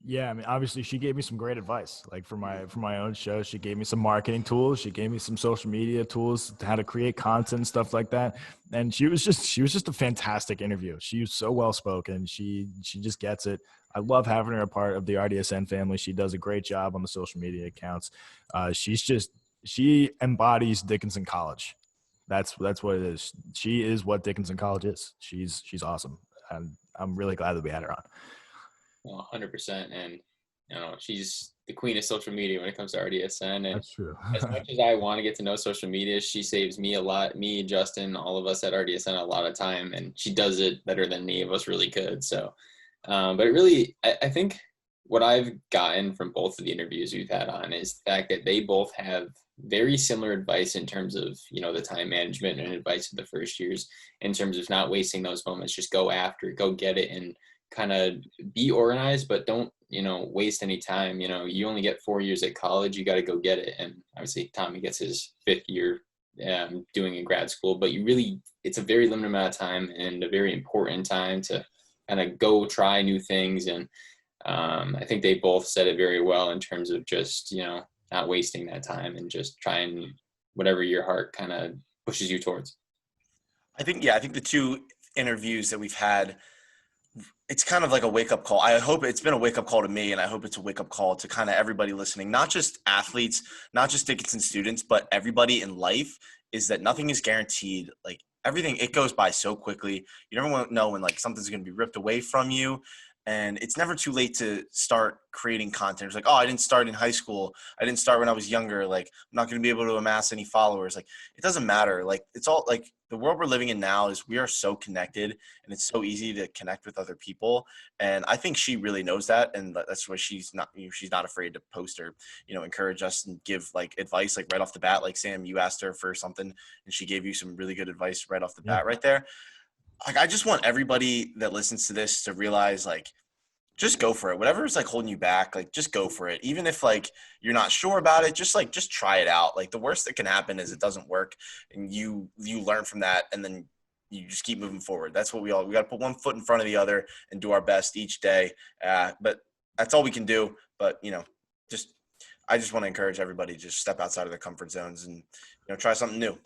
Yeah, I mean, obviously, she gave me some great advice. Like for my own show, she gave me some marketing tools. She gave me some social media tools, how to create content, stuff like that. And she was just a fantastic interview. She was so well spoken. She just gets it. I love having her a part of the RDSN family. She does a great job on the social media accounts. She embodies Dickinson College. That's what it is. She is what Dickinson College is. She's awesome, and I'm really glad that we had her on. 100%. And, she's the queen of social media when it comes to RDSN. And That's true. as much as I want to get to know social media, she saves me a lot, me, Justin, all of us at RDSN a lot of time. And she does it better than any of us really could. So, but really, I think what I've gotten from both of the interviews we've had on is the fact that they both have very similar advice in terms of, the time management and advice of the first years in terms of not wasting those moments, just go after it, go get it, and kind of be organized, but don't, waste any time. You only get 4 years at college. You got to go get it. And obviously Tommy gets his 5th year doing in grad school, but it's a very limited amount of time and a very important time to kind of go try new things. And I think they both said it very well in terms of just, not wasting that time and just trying whatever your heart kind of pushes you towards. I think the two interviews that we've had, it's kind of like a wake-up call. I hope it's been a wake-up call to me, and I hope it's a wake-up call to kind of everybody listening, not just athletes, not just Dickinson students, but everybody in life, is that nothing is guaranteed. Like everything, it goes by so quickly. You never know when like something's going to be ripped away from you. And it's never too late to start creating content. It's like, oh, I didn't start in high school. I didn't start when I was younger. Like, I'm not going to be able to amass any followers. Like, it doesn't matter. Like, it's all like the world we're living in now is we are so connected, and it's so easy to connect with other people. And I think she really knows that. And that's why she's not afraid to post or, encourage us and give like advice, like right off the bat. Like Sam, you asked her for something and she gave you some really good advice right off the bat right there. Like, I just want everybody that listens to this to realize, like, just go for it. Whatever is like holding you back, like just go for it. Even if like you're not sure about it, just try it out. Like the worst that can happen is it doesn't work, and you learn from that, and then you just keep moving forward. That's what we got to put one foot in front of the other and do our best each day. But that's all we can do. But I just want to encourage everybody to just step outside of their comfort zones and try something new.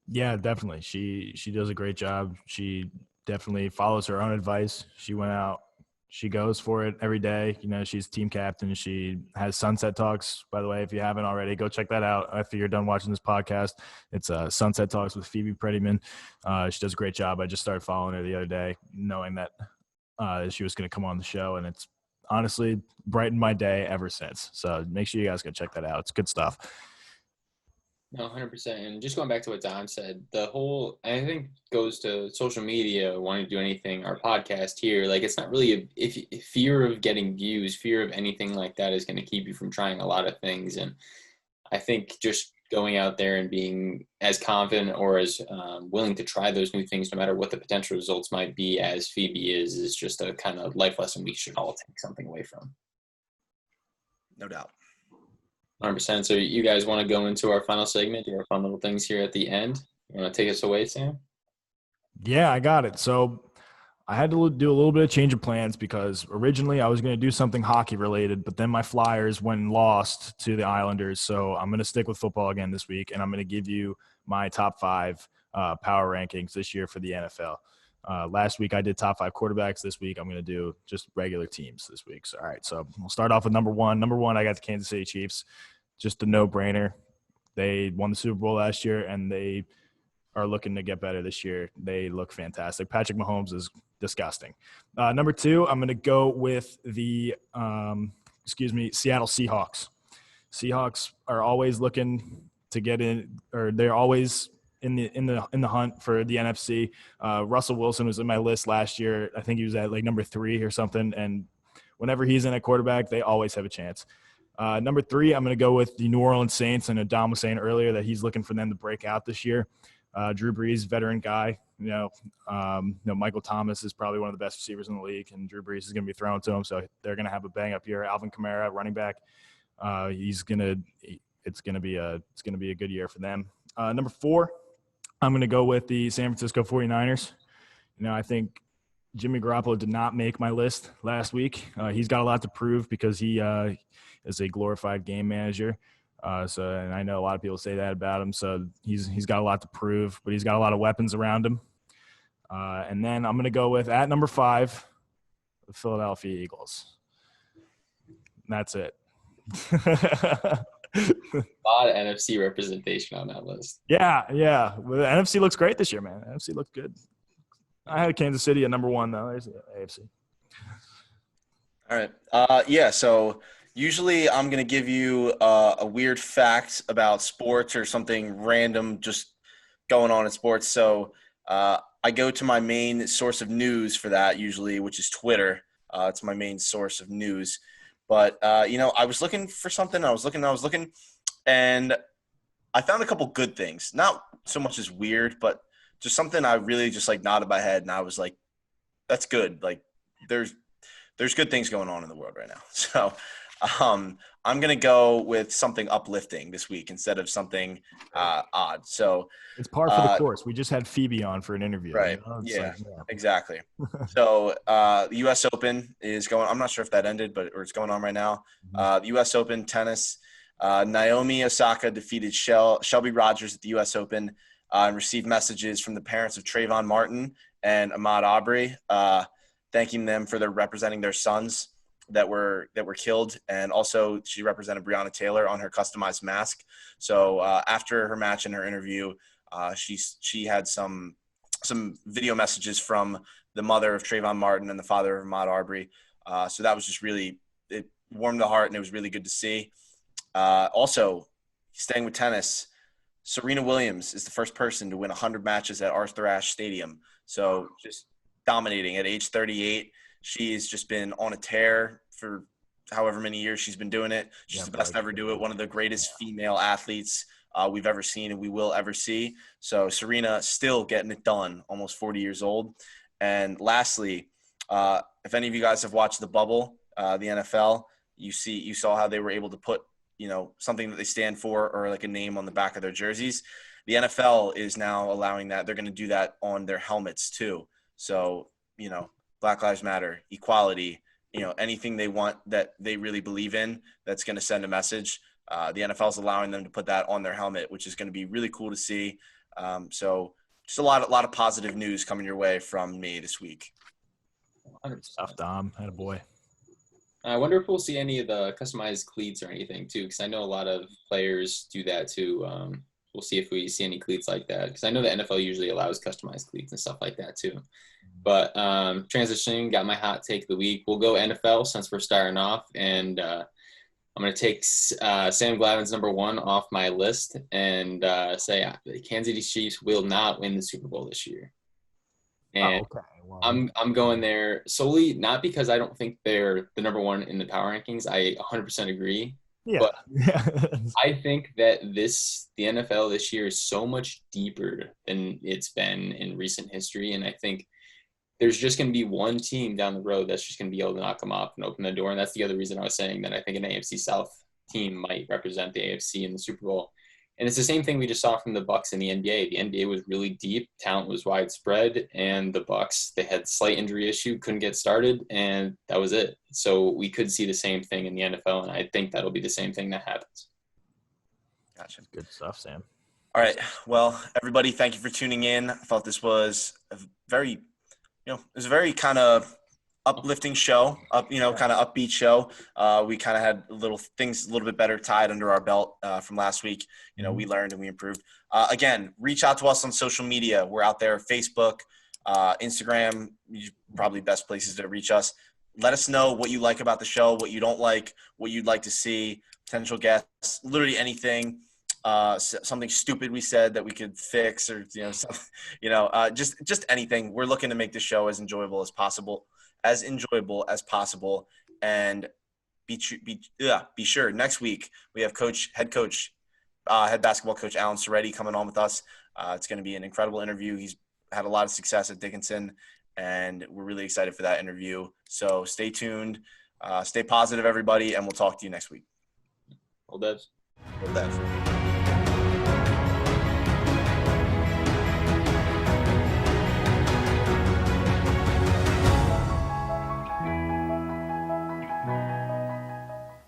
Yeah, definitely. She does a great job. She definitely follows her own advice. She went out. She goes for it every day. She's team captain. She has Sunset Talks, by the way. If you haven't already, go check that out after you're done watching this podcast. It's Sunset Talks with Phoebe Prettyman. She does a great job. I just started following her the other day, knowing that she was going to come on the show, and it's honestly brightened my day ever since. So make sure you guys go check that out. It's good stuff. No, 100%. And just going back to what Dom said, I think goes to social media, wanting to do anything, our podcast here, like it's not really if fear of getting views, fear of anything like that is going to keep you from trying a lot of things. And I think just going out there and being as confident or as willing to try those new things, no matter what the potential results might be, as Phoebe is just a kind of life lesson we should all take something away from. No doubt. 100%. So you guys want to go into our final segment, do our fun little things here at the end? You want to take us away, Sam? Yeah, I got it. So I had to do a little bit of change of plans because originally I was going to do something hockey related, but then my Flyers went and lost to the Islanders. So I'm going to stick with football again this week, and I'm going to give you my top 5 power rankings this year for the NFL. Last week I did top 5 quarterbacks. This week I'm going to do just regular teams this week. So, all right. So we'll start off with number 1. Number 1, I got the Kansas City Chiefs. Just a no-brainer. They won the Super Bowl last year, and they are looking to get better this year. They look fantastic. Patrick Mahomes is disgusting. Number 2, I'm going to go with the Seattle Seahawks. Seahawks are always looking to get in, or they're always in the hunt for the NFC. Russell Wilson was in my list last year. I think he was at like number 3 or something. And whenever he's in at quarterback, they always have a chance. Number 3, I'm going to go with the New Orleans Saints. And Dom was saying earlier that he's looking for them to break out this year. Drew Brees, veteran guy. Michael Thomas is probably one of the best receivers in the league, and Drew Brees is going to be thrown to him. So they're going to have a bang up year. Alvin Kamara, running back. It's going to be a good year for them. Number 4, I'm going to go with the San Francisco 49ers. I think Jimmy Garoppolo did not make my list last week. He's got a lot to prove because he is a glorified game manager. And I know a lot of people say that about him. So he's got a lot to prove, but he's got a lot of weapons around him. And then I'm going to go with at number 5, the Philadelphia Eagles. And that's it. A lot of NFC representation on that list. Yeah. Well, the NFC looks great this year, man. The NFC looked good. I had Kansas City at number 1, though. There's the AFC. All right. So usually I'm going to give you a weird fact about sports or something random just going on in sports. So I go to my main source of news for that usually, which is Twitter. It's my main source of news. But, I was looking for something. I was looking, and I found a couple good things. Not so much as weird, but just something I really just like nodded my head, and I was like, that's good. Like there's good things going on in the world right now. So I'm going to go with something uplifting this week instead of something odd. So it's par for the course. We just had Phoebe on for an interview. Right. Yeah, exactly. So the U.S. Open is going – I'm not sure if that ended, or it's going on right now. The U.S. Open tennis, Naomi Osaka defeated Shelby Rogers at the U.S. Open and received messages from the parents of Trayvon Martin and Ahmaud Arbery thanking them for representing their sons that were killed. And also she represented Breonna Taylor on her customized mask. So after her match and her interview, she had some video messages from the mother of Trayvon Martin and the father of Ahmaud Arbery. So that was just really – it warmed the heart, and it was really good to see. Also, staying with tennis, Serena Williams is the first person to win 100 matches at Arthur Ashe Stadium. So just dominating at age 38. She's just been on a tear for however many years she's been doing it. She's the best to ever do it. One of the greatest female athletes we've ever seen and we will ever see. So Serena still getting it done, almost 40 years old. And lastly, if any of you guys have watched The Bubble, the NFL, you saw how they were able to put, something that they stand for or like a name on the back of their jerseys. The NFL is now allowing that. They're going to do that on their helmets too. So, Black Lives Matter, equality, anything they want that they really believe in, that's going to send a message. The NFL is allowing them to put that on their helmet, which is going to be really cool to see. So just a lot of positive news coming your way from me this week. Stuff, Dom. Attaboy. I wonder if we'll see any of the customized cleats or anything too, because I know a lot of players do that too. We'll see if we see any cleats like that, because I know the NFL usually allows customized cleats and stuff like that too. But transitioning, got my hot take of the week. We'll go NFL since we're starting off, and I'm going to take Sam Glavine's number 1 off my list and say the Kansas City Chiefs will not win the Super Bowl this year. And well, I'm going there solely not because I don't think they're the number 1 in the power rankings. I 100% agree. Yeah. But I think that the NFL this year is so much deeper than it's been in recent history, and I think there's just going to be one team down the road that's just going to be able to knock them off and open the door. And that's the other reason I was saying that I think an AFC South team might represent the AFC in the Super Bowl. And it's the same thing we just saw from the Bucs in the NBA. The NBA was really deep, talent was widespread, and the Bucs, they had slight injury issue, couldn't get started, and that was it. So we could see the same thing in the NFL, and I think that'll be the same thing that happens. Gotcha. Good stuff, Sam. All right. Well, everybody, thank you for tuning in. I thought this was a very, it was a very kind of uplifting show, kind of upbeat show. We kind of had things a little bit better tied under our belt from last week. We learned and we improved. Again, reach out to us on social media. We're out there, Facebook, Instagram, probably best places to reach us. Let us know what you like about the show, what you don't like, what you'd like to see, potential guests, literally anything. Something stupid we said that we could fix, or just anything. We're looking to make the show as enjoyable as possible. And be sure next week we have head basketball coach Alan Soretti coming on with us. It's going to be an incredible interview. He's had a lot of success at Dickinson, and we're really excited for that interview. So stay tuned, stay positive, everybody, and we'll talk to you next week. Well, Devs. Well, Devs.